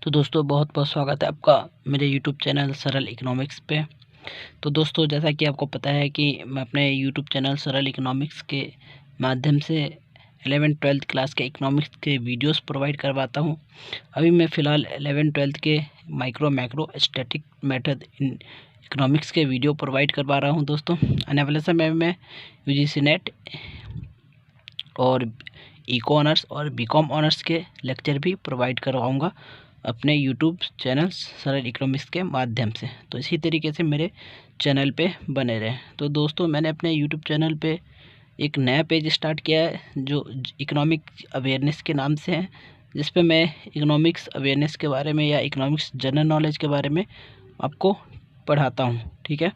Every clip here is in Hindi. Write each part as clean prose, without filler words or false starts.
तो दोस्तों बहुत बहुत स्वागत है आपका मेरे यूट्यूब चैनल सरल इकोनॉमिक्स पे। तो दोस्तों जैसा कि आपको पता है कि मैं अपने यूट्यूब चैनल सरल इकोनॉमिक्स के माध्यम से 11th-12th क्लास के इकोनॉमिक्स के वीडियोस प्रोवाइड करवाता हूं। अभी मैं फ़िलहाल 11th-12th के micro macro static method in economics के वीडियो प्रोवाइड करवा रहा हूं दोस्तों। आने वाले समय में यूजीसी नेट और इको ऑनर्स और बीकॉम ऑनर्स के लेक्चर भी प्रोवाइड करवाऊँगा अपने यूट्यूब चैनल सरल इकोनॉमिक्स के माध्यम से। तो इसी तरीके से मेरे चैनल पे बने रहें। तो दोस्तों मैंने अपने यूट्यूब चैनल पे एक नया पेज स्टार्ट किया है जो इकोनॉमिक अवेयरनेस के नाम से है, जिस पे मैं इकोनॉमिक्स अवेयरनेस के बारे में या इकोनॉमिक्स जनरल नॉलेज के बारे में आपको पढ़ाता हूँ। ठीक है,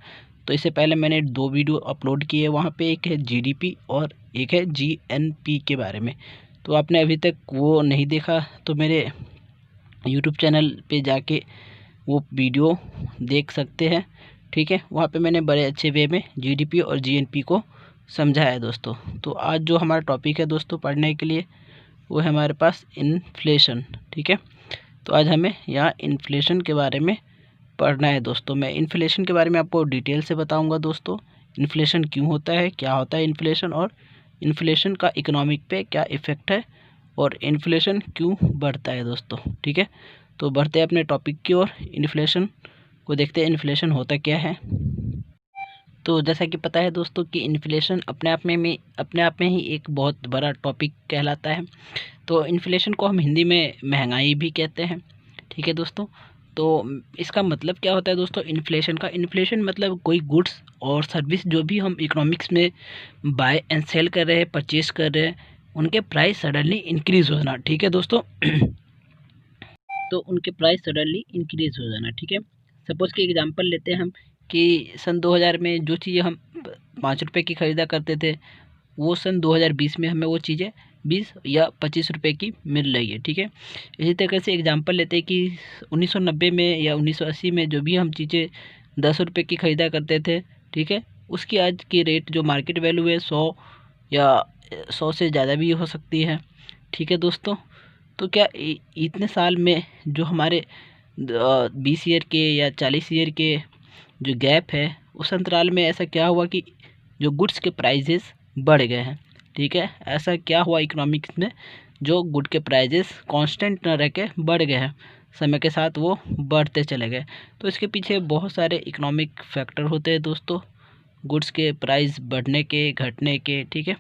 तो इससे पहले मैंने 2 वीडियो अपलोड किए। वहाँ पे एक है जीडीपी और एक है जीएनपी के बारे में। तो आपने अभी तक वो नहीं देखा तो मेरे यूट्यूब चैनल पे जाके वो वीडियो देख सकते हैं। ठीक है, वहाँ पे मैंने बड़े अच्छे वे में जीडीपी और जीएनपी को समझाया है दोस्तों। तो आज जो हमारा टॉपिक है दोस्तों पढ़ने के लिए वो है हमारे पास इन्फ्लेशन। ठीक है, तो आज हमें यहाँ इन्फ्लेशन के बारे में पढ़ना है दोस्तों। मैं इन्फ्लेशन के बारे में आपको डिटेल से बताऊंगा दोस्तों। इन्फ्लेशन क्यों होता है, क्या होता है इन्फ्लेशन, और इन्फ्लेशन का इकोनॉमिक पे क्या इफ़ेक्ट है, और इन्फ्लेशन क्यों बढ़ता है दोस्तों। ठीक है, तो बढ़ते हैं अपने टॉपिक की ओर। इन्फ्लेशन को देखते हैं, इन्फ्लेशन होता क्या है। तो जैसा कि पता है दोस्तों कि इन्फ्लेशन अपने आप में ही एक बहुत बड़ा टॉपिक कहलाता है। तो इन्फ्लेशन को हम हिंदी में महंगाई भी कहते हैं। ठीक है दोस्तों, तो इसका मतलब क्या होता है दोस्तों इन्फ्लेशन का। इन्फ्लेशन मतलब कोई गुड्स और सर्विस जो भी हम इकोनॉमिक्स में बाय एंड सेल कर रहे हैं, परचेज कर रहे हैं, उनके प्राइस सडनली इंक्रीज हो जाना। ठीक है दोस्तों तो उनके प्राइस सडनली इंक्रीज हो जाना। ठीक है, सपोज़ कि एग्जांपल लेते हैं हम कि सन 2000 में जो चीज़ें हम 5 रुपये की ख़रीदा करते थे, वो सन 2020 में हमें वो चीज़ें 20 या 25 रुपये की मिल रही है। ठीक है, इसी तरीके से एग्जांपल लेते हैं कि 1990 में या 1980 में जो भी हम चीज़ें 10 रुपये की ख़रीदा करते थे, ठीक है, उसकी आज की रेट जो मार्केट वैल्यू है 100 या 100 से ज़्यादा भी हो सकती है। ठीक है दोस्तों, तो क्या इतने साल में जो हमारे 20 ईयर के या 40 ईयर के जो गैप है, उस अंतराल में ऐसा क्या हुआ कि जो गुड्स के प्राइजेस बढ़ गए हैं। ठीक है, ऐसा क्या हुआ इकोनॉमिक्स में जो गुड के प्राइजेस कांस्टेंट न रह के बढ़ गए हैं, समय के साथ वो बढ़ते चले गए। तो इसके पीछे बहुत सारे इकोनॉमिक फैक्टर होते हैं दोस्तों, गुड्स के प्राइस बढ़ने के, घटने के। ठीक है,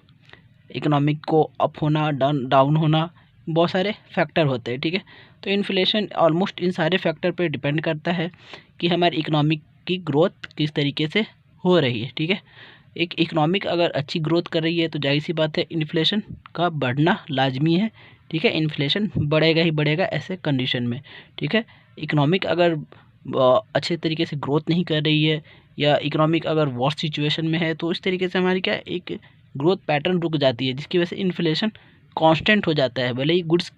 इकोनॉमिक को अप होना, डाउन होना, बहुत सारे फैक्टर होते हैं। ठीक है, तो इन्फ्लेशन ऑलमोस्ट इन सारे फैक्टर पे डिपेंड करता है कि हमारी इकोनॉमिक की ग्रोथ किस तरीके से हो रही है। ठीक है, एक इकोनॉमिक अगर अच्छी ग्रोथ कर रही है तो जाहिर सी बात है इन्फ्लेशन का बढ़ना लाजमी है। ठीक है, इन्फ्लेशन बढ़ेगा ही बढ़ेगा ऐसे कंडीशन में। ठीक है, इकोनॉमिक अगर अच्छे तरीके से ग्रोथ नहीं कर रही है या इकोनॉमिक अगर वर्स्ट सिचुएशन में है, तो इस तरीके से हमारी क्या एक ग्रोथ पैटर्न रुक जाती है, जिसकी वजह से इन्फ्लेशन कांस्टेंट हो जाता है। भले ही गुड्स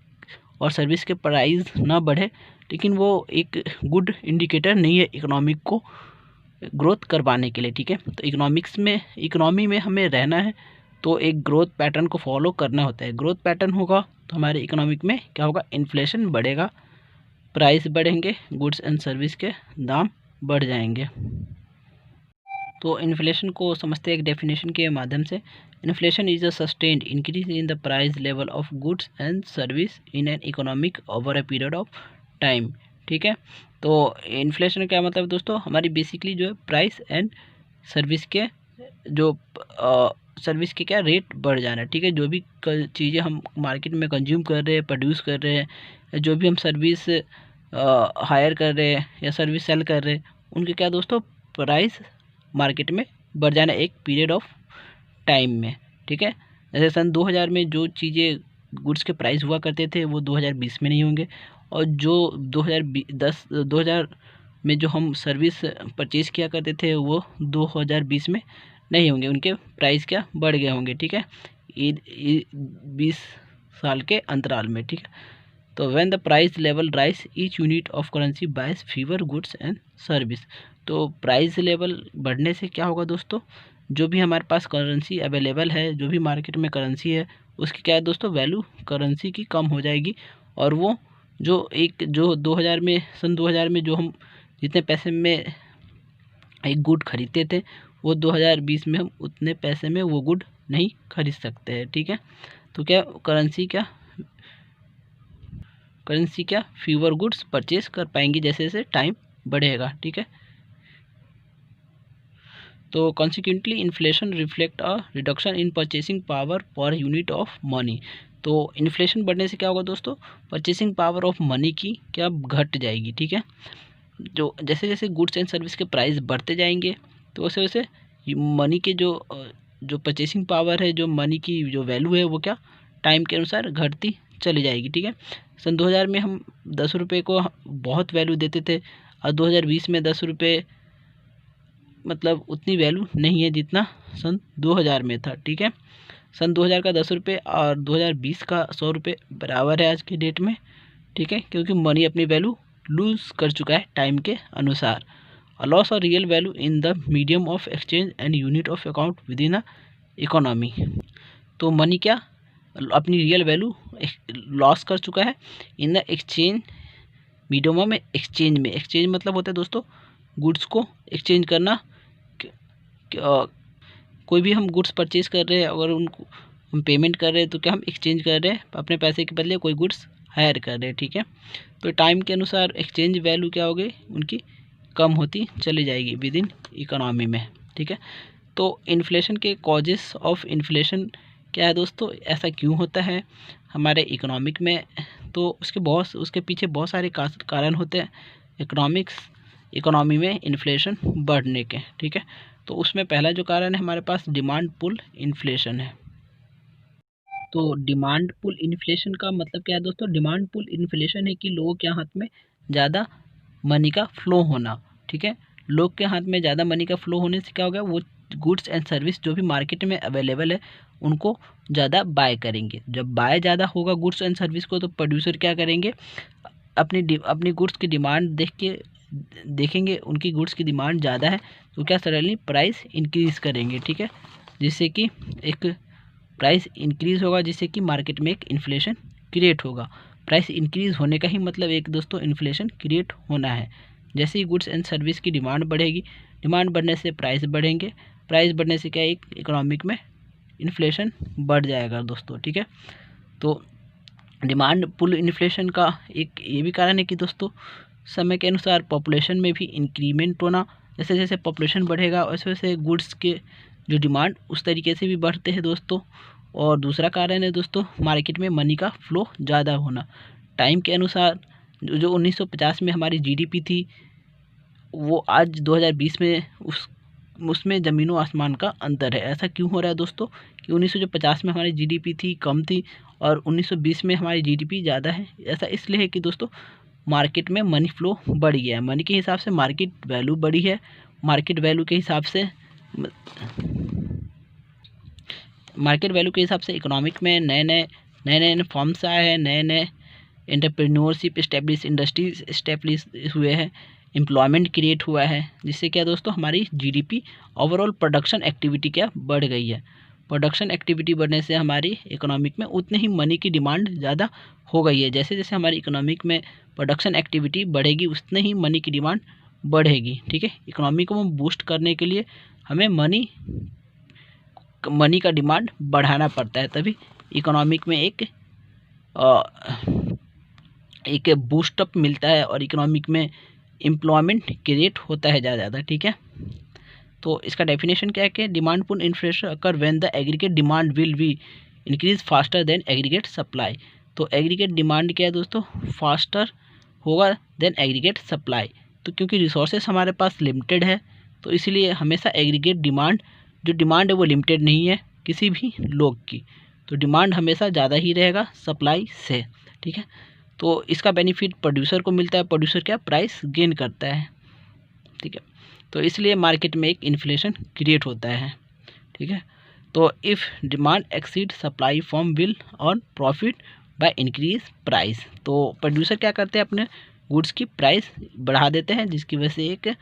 और सर्विस के प्राइस ना बढ़े, लेकिन वो एक गुड इंडिकेटर नहीं है इकोनॉमिक को ग्रोथ करवाने के लिए। ठीक है, तो इकोनॉमी में हमें रहना है तो एक ग्रोथ पैटर्न को फॉलो करना होता है। ग्रोथ पैटर्न होगा तो हमारे इकोनॉमिक में क्या होगा, इन्फ्लेशन बढ़ेगा, प्राइस बढ़ेंगे, गुड्स एंड सर्विस के दाम बढ़ जाएंगे। तो इन्फ्लेशन को समझते हैं एक डेफिनेशन के माध्यम से। Inflation is a sustained increase in the price level of goods and service in an economic over a period of time. ठीक है, तो इन्फ्लेशन क्या मतलब दोस्तों, हमारी बेसिकली जो है प्राइस एंड सर्विस के जो सर्विस के क्या रेट बढ़ जाना है। ठीक है, जो भी चीज़ें हम मार्केट में कंज्यूम कर रहे हैं, प्रोड्यूस कर रहे हैं, जो भी हम सर्विस हायर कर रहे हैं या सर्विस सेल कर रहे हैं, उनके क्या दोस्तों प्राइस मार्केट में बढ़ जाना एक पीरियड ऑफ टाइम में। ठीक है, जैसे सन 2000 में जो चीज़ें गुड्स के प्राइस हुआ करते थे वो 2020 में नहीं होंगे, और जो 2010 में जो हम सर्विस परचेज़ किया करते थे वो 2020 में नहीं होंगे, उनके प्राइस क्या बढ़ गए होंगे। ठीक है, 20 साल के अंतराल में। ठीक है, तो when the price level rise each unit of currency buys fewer goods and service. तो प्राइस लेवल बढ़ने से क्या होगा दोस्तों, जो भी हमारे पास करेंसी अवेलेबल है, जो भी मार्केट में करेंसी है, उसकी क्या है दोस्तों वैल्यू करेंसी की कम हो जाएगी, और वो जो 2000 में सन 2000 में जो हम जितने पैसे में एक गुड खरीदते थे, वो 2020 में हम उतने पैसे में वो गुड नहीं खरीद सकते हैं। ठीक है, तो क्या करेंसी क्या फ्यूअर गुड्स परचेज कर पाएंगी जैसे जैसे टाइम बढ़ेगा। ठीक है, तो consequently inflation reflect a reduction in purchasing power per unit of money. तो इन्फ्लेशन बढ़ने से क्या होगा दोस्तों, परचेसिंग पावर ऑफ मनी की क्या घट जाएगी। ठीक है, जो जैसे जैसे गुड्स एंड सर्विस के प्राइस बढ़ते जाएंगे तो वैसे वैसे मनी के जो परचेसिंग पावर है, जो मनी की जो वैल्यू है वो क्या टाइम के अनुसार घटती चली जाएगी। ठीक है, सन 2000 में हम 10 रुपये को बहुत वैल्यू देते थे और 2020 में 10 रुपये मतलब उतनी वैल्यू नहीं है जितना सन 2000 में था। ठीक है, सन 2000 का 10 रुपये और 2020 का 100 रुपये बराबर है आज के डेट में। ठीक है, क्योंकि मनी अपनी वैल्यू लूज़ कर चुका है टाइम के अनुसार। अ लॉस और real value in the medium of exchange and unit of account with in a economy. तो मनी क्या अपनी रियल वैल्यू लॉस कर चुका है इन द एक्सचेंज मीडियम में। एक्सचेंज मतलब होता है दोस्तों गुड्स को एक्सचेंज करना। कोई भी हम गुड्स परचेज कर रहे हैं, अगर उनको हम पेमेंट कर रहे हैं तो क्या हम एक्सचेंज कर रहे हैं, अपने पैसे के बदले कोई गुड्स हायर कर रहे हैं। ठीक है, तो टाइम के अनुसार एक्सचेंज वैल्यू क्या होगी उनकी कम होती चली जाएगी विद इन इकोनॉमी में। ठीक है, तो इन्फ्लेशन के कॉजेस ऑफ इन्फ्लेशन क्या है दोस्तों, ऐसा क्यों होता है हमारे इकोनॉमिक में, तो उसके पीछे बहुत सारे कारण होते हैं इकोनॉमी में इन्फ्लेशन बढ़ने के। ठीक है, तो उसमें पहला जो कारण है हमारे पास डिमांड पुल इन्फ्लेशन है। तो डिमांड पुल इन्फ्लेशन का मतलब क्या है दोस्तों, डिमांड पुल इन्फ्लेशन है कि लोगों के हाथ में ज़्यादा मनी का फ्लो होना। ठीक है, लोग के हाथ में ज़्यादा मनी का फ्लो होने से क्या हो गया, वो गुड्स एंड सर्विस जो भी मार्केट में अवेलेबल है उनको ज़्यादा बाय करेंगे। जब बाय ज़्यादा होगा गुड्स एंड सर्विस को, तो प्रोड्यूसर क्या करेंगे, अपनी गुड्स की डिमांड देखेंगे उनकी गुड्स की डिमांड ज़्यादा है तो क्या सडनली प्राइस इंक्रीज़ करेंगे। ठीक है, जिससे कि एक प्राइस इंक्रीज़ होगा, जिससे कि मार्केट में एक इन्फ्लेशन क्रिएट होगा। प्राइस इंक्रीज़ होने का ही मतलब एक दोस्तों इन्फ्लेशन क्रिएट होना है। जैसे ही गुड्स एंड सर्विस की डिमांड बढ़ेगी, डिमांड बढ़ने से प्राइस बढ़ेंगे, प्राइस बढ़ने से क्या एक इकोनॉमिक में इन्फ्लेशन बढ़ जाएगा दोस्तों। ठीक है, तो डिमांड पुल इन्फ्लेशन का एक ये भी कारण है कि दोस्तों समय के अनुसार पॉपुलेशन में भी इंक्रीमेंट होना। जैसे जैसे पॉपुलेशन बढ़ेगा वैसे वैसे गुड्स के जो डिमांड उस तरीके से भी बढ़ते हैं दोस्तों। और दूसरा कारण है दोस्तों मार्केट में मनी का फ्लो ज़्यादा होना। टाइम के अनुसार जो 1950 में हमारी जीडीपी थी वो आज 2020 में उसमें ज़मीनों आसमान का अंतर है। ऐसा क्यों हो रहा है दोस्तों कि 1950 में हमारी जीडीपी थी कम थी और 1920 में हमारी जीडीपी ज़्यादा है। ऐसा इसलिए है कि दोस्तों मार्केट में मनी फ्लो बढ़ गया है, मनी के हिसाब से मार्केट वैल्यू बढ़ी है, मार्केट वैल्यू के हिसाब से इकोनॉमिक में नए नए फॉर्म्स आए हैं, नए नए एंटरप्रेन्योरशिप इंडस्ट्रीज इस्टेब्लिश हुए हैं, एम्प्लॉयमेंट क्रिएट हुआ है, जिससे क्या दोस्तों हमारी जीडीपी ओवरऑल प्रोडक्शन एक्टिविटी क्या बढ़ गई है। प्रोडक्शन एक्टिविटी बढ़ने से हमारी इकोनॉमिक में उतने ही मनी की डिमांड ज़्यादा हो गई है। जैसे जैसे हमारी इकोनॉमिक में प्रोडक्शन एक्टिविटी बढ़ेगी उतने ही मनी की डिमांड बढ़ेगी। ठीक है, इकोनॉमी को बूस्ट करने के लिए हमें मनी का डिमांड बढ़ाना पड़ता है, तभी इकोनॉमिक में एक बूस्टअप मिलता है और इकोनॉमिक में एम्प्लॉयमेंट क्रिएट होता है ज़्यादा। ठीक है, तो इसका डेफिनेशन क्या है कि demand pull inflation occur when the aggregate demand will be increase faster than aggregate supply. तो एग्रीगेट डिमांड क्या है दोस्तों, फास्टर होगा देन एग्रीगेट सप्लाई। तो क्योंकि रिसोर्सेस हमारे पास लिमिटेड है तो इसलिए हमेशा एग्रीगेट डिमांड जो डिमांड है वो लिमिटेड नहीं है किसी भी लोग की, तो डिमांड हमेशा ज़्यादा ही रहेगा सप्लाई से। ठीक है, तो इसका बेनिफिट प्रोड्यूसर को मिलता है, प्रोड्यूसर क्या प्राइस गेन करता है। ठीक है, तो इसलिए मार्केट में एक इन्फ्लेशन क्रिएट होता है। ठीक है, तो if demand exceed supply form will earn profit by increase price. तो प्रोड्यूसर क्या करते हैं, अपने गुड्स की प्राइस बढ़ा देते हैं, जिसकी वजह से एक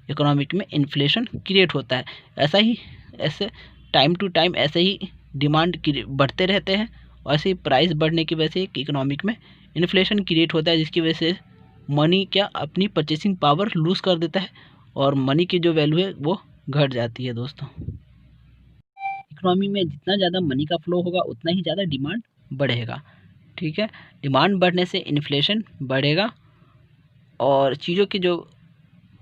इकोनॉमिक में इन्फ्लेशन क्रिएट होता है। ऐसे टाइम टू टाइम ऐसे ही डिमांड बढ़ते रहते हैं और ऐसे ही प्राइस बढ़ने की वजह से एक इकोनॉमिक में इन्फ्लेशन की रेट होता है, जिसकी वजह से मनी क्या अपनी परचेसिंग पावर लूज़ कर देता है और मनी की जो वैल्यू है वो घट जाती है दोस्तों। इकोनॉमी में जितना ज़्यादा मनी का फ्लो होगा उतना ही ज़्यादा डिमांड बढ़ेगा, ठीक है। डिमांड बढ़ने से इन्फ्लेशन बढ़ेगा और चीज़ों की जो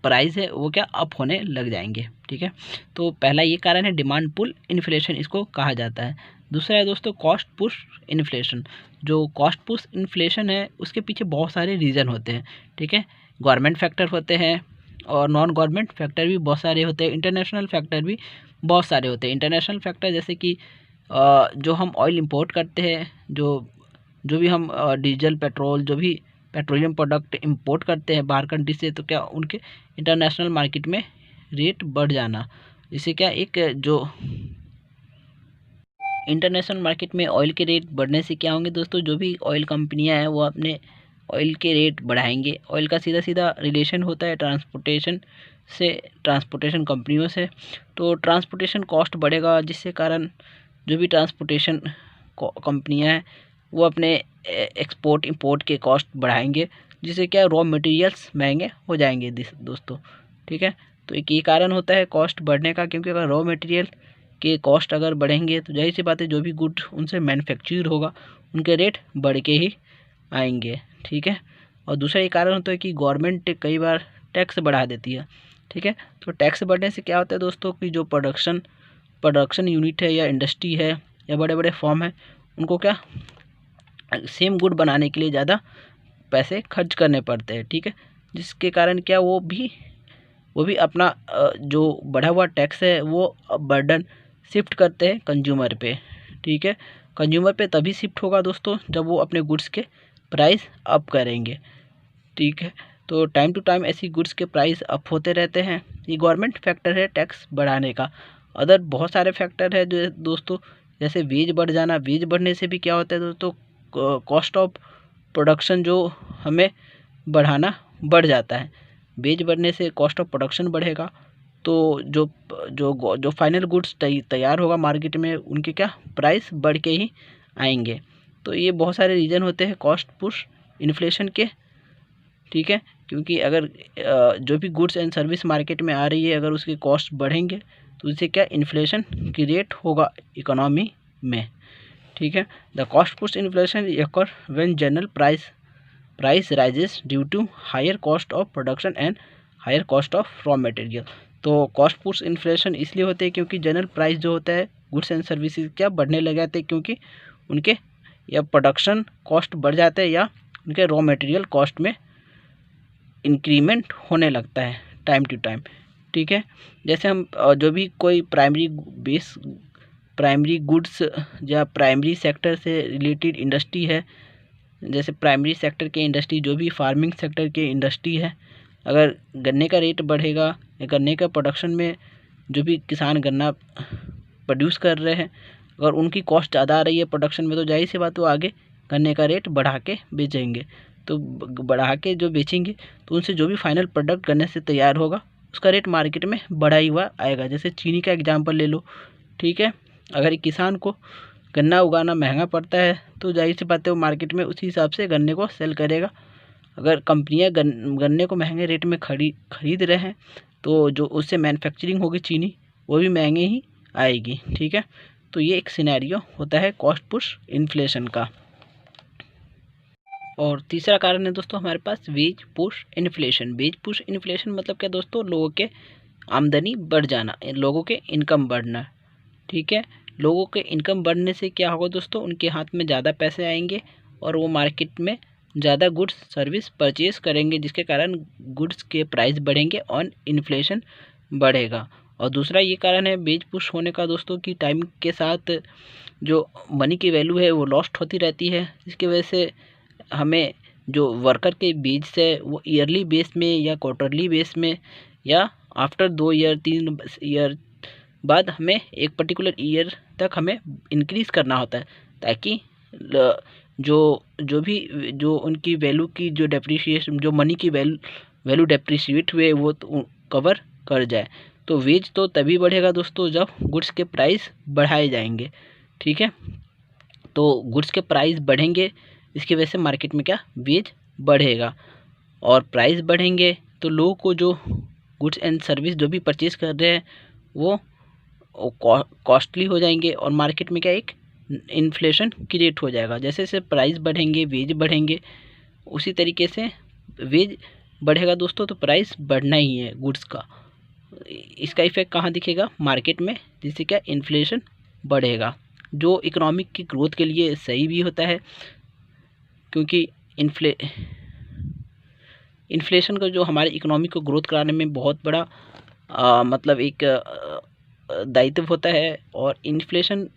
प्राइस है वो क्या अप होने लग जाएंगे, ठीक है। तो पहला ये कारण है डिमांड पुल इन्फ्लेशन, इसको कहा जाता है। दूसरा है दोस्तों कॉस्ट पुश इन्फ्लेशन। जो कॉस्ट पुश इन्फ्लेशन है उसके पीछे बहुत सारे रीज़न होते हैं, ठीक है। गवर्नमेंट फैक्टर होते हैं और नॉन गवर्नमेंट फैक्टर भी बहुत सारे होते हैं, इंटरनेशनल फैक्टर भी बहुत सारे होते हैं। इंटरनेशनल फैक्टर जैसे कि जो हम ऑयल इंपोर्ट करते हैं, जो जो भी हम डीजल पेट्रोल जो भी पेट्रोलियम प्रोडक्ट इंपोर्ट करते हैं बाहर कंट्री से, तो क्या उनके इंटरनेशनल मार्केट में रेट बढ़ जाना, इससे क्या एक जो इंटरनेशनल मार्केट में ऑयल के रेट बढ़ने से क्या होंगे दोस्तों, जो भी ऑयल कंपनियां हैं वो अपने ऑयल के रेट बढ़ाएंगे। ऑयल का सीधा सीधा रिलेशन होता है ट्रांसपोर्टेशन से, ट्रांसपोर्टेशन कंपनियों से। तो ट्रांसपोर्टेशन कॉस्ट बढ़ेगा, जिससे कारण जो भी ट्रांसपोर्टेशन कंपनियां हैं वो अपने एक्सपोर्ट इंपोर्ट के कॉस्ट बढ़ाएंगे, जिससे क्या रॉ मटेरियल्स महंगे हो जाएंगे दोस्तों, ठीक है। तो एक ये कारण होता है कॉस्ट बढ़ने का, क्योंकि अगर रॉ मटेरियल के कॉस्ट अगर बढ़ेंगे तो जाहिर सी बात है जो भी गुड उनसे मैन्युफैक्चर होगा उनके रेट बढ़ के ही आएंगे, ठीक है। और दूसरा ये कारण होता है कि गवर्नमेंट कई बार टैक्स बढ़ा देती है, ठीक है। तो टैक्स बढ़ने से क्या होता है दोस्तों कि जो प्रोडक्शन यूनिट है या इंडस्ट्री है या बड़े बड़े फर्म है, उनको क्या सेम गुड बनाने के लिए ज़्यादा पैसे खर्च करने पड़ते हैं, ठीक है। जिसके कारण क्या वो भी अपना जो बढ़ा हुआ टैक्स है वो बर्डन शिफ्ट करते हैं कंज्यूमर पे, ठीक है। कंज्यूमर पे तभी शिफ्ट होगा दोस्तों जब वो अपने गुड्स के प्राइस अप करेंगे, ठीक है। तो टाइम टू टाइम ऐसी गुड्स के प्राइस अप होते रहते हैं। ये गवर्नमेंट फैक्टर है टैक्स बढ़ाने का। अदर बहुत सारे फैक्टर है जो दोस्तों, जैसे वेज बढ़ जाना। वेज बढ़ने से भी क्या होता है दोस्तों, कॉस्ट ऑफ प्रोडक्शन जो हमें बढ़ाना बढ़ जाता है। वेज बढ़ने से कॉस्ट ऑफ प्रोडक्शन बढ़ेगा, तो जो जो जो फाइनल गुड्स तैयार होगा मार्केट में उनके क्या प्राइस बढ़ के ही आएंगे। तो ये बहुत सारे रीज़न होते हैं कॉस्ट पुश इन्फ्लेशन के, ठीक है। क्योंकि अगर जो भी गुड्स एंड सर्विस मार्केट में आ रही है अगर उसके कॉस्ट बढ़ेंगे तो उससे क्या इन्फ्लेशन की रेट होगा इकोनॉमी में, ठीक है। The cost push inflation occur when general price rises due to higher cost of production and higher cost of raw material. तो कॉस्ट पुश इन्फ्लेशन इसलिए होते हैं क्योंकि जनरल प्राइस जो होता है गुड्स एंड सर्विसेज क्या बढ़ने लग जाते हैं, क्योंकि उनके या प्रोडक्शन कॉस्ट बढ़ जाते हैं या उनके रॉ मटेरियल कॉस्ट में इंक्रीमेंट होने लगता है टाइम टू टाइम, ठीक है। जैसे हम जो भी कोई प्राइमरी गुड्स या प्राइमरी सेक्टर से रिलेटेड इंडस्ट्री है, जैसे प्राइमरी सेक्टर के इंडस्ट्री जो भी फार्मिंग सेक्टर के इंडस्ट्री है, अगर गन्ने का रेट बढ़ेगा या गन्ने का प्रोडक्शन में जो भी किसान गन्ना प्रोड्यूस कर रहे हैं अगर उनकी कॉस्ट ज़्यादा आ रही है प्रोडक्शन में, तो जाहिर सी बात वो आगे गन्ने का रेट बढ़ा के बेचेंगे। तो बढ़ा के जो बेचेंगे तो उनसे जो भी फाइनल प्रोडक्ट गन्ने से तैयार होगा उसका रेट मार्केट में बढ़ा ही हुआ आएगा। जैसे चीनी का एग्जांपल ले लो, ठीक है। अगर एक किसान को गन्ना उगाना महंगा पड़ता है तो जाहिर सी बात है वो मार्केट में उसी हिसाब से गन्ने को सेल करेगा। अगर कंपनियां गन्ने को महंगे रेट में खरीद रहे हैं तो जो उससे मैन्युफैक्चरिंग होगी चीनी वो भी महंगे ही आएगी, ठीक है। तो ये एक सिनेरियो होता है कॉस्ट पुश इन्फ्लेशन का। और तीसरा कारण है दोस्तों हमारे पास wage push inflation. Wage push inflation मतलब क्या दोस्तों, लोगों के आमदनी बढ़ जाना, लोगों के इनकम बढ़ना, ठीक है। लोगों के इनकम बढ़ने से क्या होगा दोस्तों, उनके हाथ में ज़्यादा पैसे आएंगे और वो मार्केट में ज़्यादा गुड्स सर्विस परचेज़ करेंगे, जिसके कारण गुड्स के प्राइस बढ़ेंगे और इन्फ्लेशन बढ़ेगा। और दूसरा ये कारण है वेज पुश होने का दोस्तों कि टाइम के साथ जो मनी की वैल्यू है वो लॉस्ट होती रहती है, जिसकी वजह से हमें जो वर्कर के बेस है वो ईयरली बेस में या क्वार्टरली बेस में या आफ्टर 2 ईयर 3 ईयर बाद हमें एक पर्टिकुलर ईयर तक हमें इंक्रीज़ करना होता है, ताकि जो उनकी वैल्यू की जो डेप्रिसिएशन जो मनी की वैल्यू डेप्रिशिएट हुए वो तो कवर कर जाए। तो वेज तो तभी बढ़ेगा दोस्तों जब गुड्स के प्राइस बढ़ाए जाएंगे, ठीक है। तो गुड्स के प्राइस बढ़ेंगे, इसकी वजह से मार्केट में क्या वेज बढ़ेगा, और प्राइस बढ़ेंगे तो लोगों को जो गुड्स एंड सर्विस जो भी परचेज कर रहे हैं वो कॉस्टली हो जाएंगे, और मार्केट में क्या एक इन्फ्लेशन क्रिएट हो जाएगा। जैसे जैसे प्राइस बढ़ेंगे वेज बढ़ेंगे, उसी तरीके से वेज बढ़ेगा दोस्तों तो प्राइस बढ़ना ही है गुड्स का। इसका इफेक्ट कहाँ दिखेगा? मार्केट में, जिससे क्या इन्फ्लेशन बढ़ेगा, जो इकोनॉमिक की ग्रोथ के लिए सही भी होता है, क्योंकि इन्फ्लेशन का जो हमारे इकोनॉमी को ग्रोथ कराने में बहुत बड़ा मतलब एक दायित्व होता है। और इन्फ्लेशन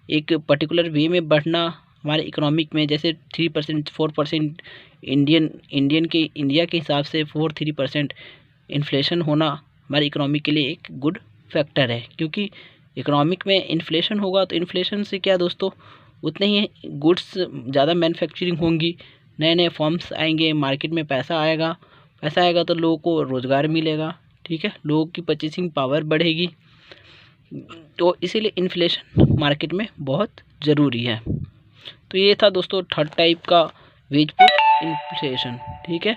एक पर्टिकुलर वे में बढ़ना हमारे इकोनॉमिक में, जैसे 3% 4% इंडिया के हिसाब से 4-3% इन्फ्लेशन होना हमारे इकोनॉमी के लिए एक गुड फैक्टर है। क्योंकि इकोनॉमिक में इन्फ्लेशन होगा तो इन्फ्लेशन से क्या दोस्तों, उतने ही गुड्स ज़्यादा मैन्युफैक्चरिंग होंगी, नए नए फॉर्म्स आएंगे, मार्केट में पैसा आएगा तो लोगों को रोज़गार मिलेगा, ठीक है, लोगों की परचेसिंग पावर बढ़ेगी। तो इसीलिए इन्फ्लेशन मार्केट में बहुत ज़रूरी है। तो ये था दोस्तों थर्ड टाइप का वेज पुश इन्फ्लेशन, ठीक है।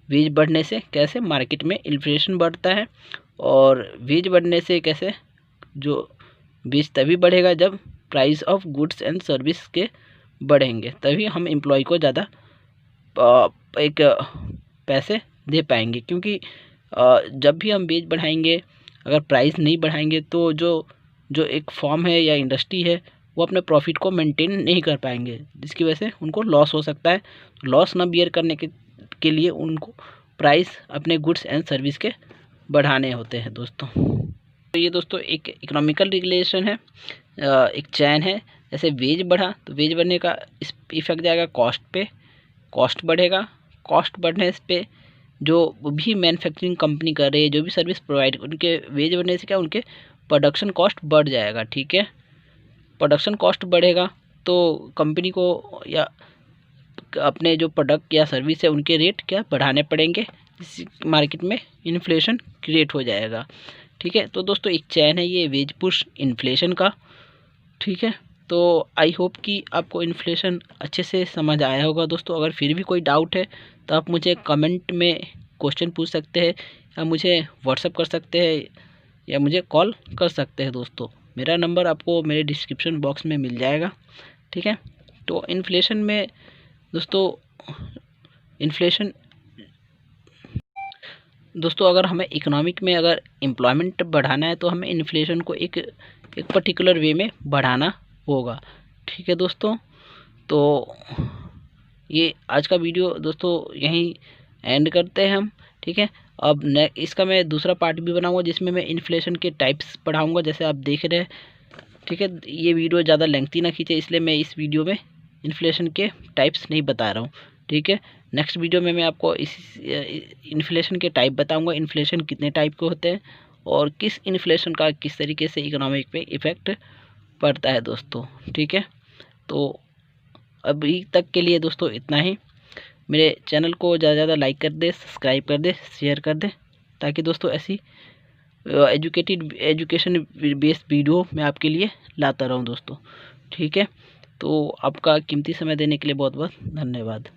वेज बढ़ने से कैसे मार्केट में इन्फ्लेशन बढ़ता है, और वेज बढ़ने से कैसे जो वेज तभी बढ़ेगा जब price of goods and service के बढ़ेंगे, तभी हम एम्प्लॉय को ज़्यादा एक पैसे दे पाएंगे। क्योंकि जब भी हम वेज बढ़ाएंगे, अगर प्राइस नहीं बढ़ाएंगे तो जो एक फॉर्म है या इंडस्ट्री है वो अपने प्रॉफिट को मेंटेन नहीं कर पाएंगे, जिसकी वजह से उनको लॉस हो सकता है। लॉस ना बियर करने के लिए उनको प्राइस अपने गुड्स एंड सर्विस के बढ़ाने होते हैं दोस्तों। तो ये दोस्तों एक इकोनॉमिकल रिलेशन है, एक चैन है। जैसे वेज बढ़ा तो वेज बढ़ने का इफेक्ट जाएगा कॉस्ट पे, कॉस्ट बढ़ेगा, कॉस्ट बढ़ने पे जो भी मैन्युफैक्चरिंग कंपनी कर रही है, जो भी सर्विस प्रोवाइड, उनके वेज बढ़ने से क्या उनके प्रोडक्शन कॉस्ट बढ़ जाएगा, ठीक है। प्रोडक्शन कॉस्ट बढ़ेगा तो कंपनी को या अपने जो प्रोडक्ट या सर्विस है उनके रेट क्या बढ़ाने पड़ेंगे, जिस मार्केट में इन्फ्लेशन क्रिएट हो जाएगा, ठीक है। तो दोस्तों एक चैन है ये वेज पुश इन्फ्लेशन का, ठीक है। तो आई होप कि आपको इन्फ्लेशन अच्छे से समझ आया होगा दोस्तों। अगर फिर भी कोई डाउट है तो आप मुझे कमेंट में क्वेश्चन पूछ सकते हैं, या मुझे व्हाट्सअप कर सकते हैं, या मुझे कॉल कर सकते हैं दोस्तों। मेरा नंबर आपको मेरे डिस्क्रिप्शन बॉक्स में मिल जाएगा, ठीक है। तो इन्फ्लेशन में दोस्तों अगर हमें इकोनॉमिक में अगर एम्प्लॉयमेंट बढ़ाना है तो हमें इन्फ्लेशन को एक पर्टिकुलर वे में बढ़ाना होगा, ठीक है दोस्तों। तो ये आज का वीडियो दोस्तों यहीं एंड करते हैं हम, ठीक है। अब इसका मैं दूसरा पार्ट भी बनाऊंगा जिसमें मैं इन्फ्लेशन के टाइप्स पढ़ाऊंगा, जैसे आप देख रहे हैं, ठीक है। ये वीडियो ज़्यादा लेंथी ना खींचे, इसलिए मैं इस वीडियो में इन्फ्लेशन के टाइप्स नहीं बता रहा हूँ, ठीक है। नेक्स्ट वीडियो में मैं आपको इस इन्फ्लेशन के टाइप बताऊंगा, इन्फ्लेशन कितने टाइप के होते हैं और किस इन्फ्लेशन का किस तरीके से इकोनॉमिक पे इफ़ेक्ट पड़ता है दोस्तों, ठीक है। तो अभी तक के लिए दोस्तों इतना ही। मेरे चैनल को ज़्यादा से ज़्यादा लाइक कर दे, सब्सक्राइब कर दे, शेयर कर दे, ताकि दोस्तों ऐसी एजुकेशन बेस्ड वीडियो मैं आपके लिए लाता रहूं दोस्तों, ठीक है। तो आपका कीमती समय देने के लिए बहुत बहुत धन्यवाद।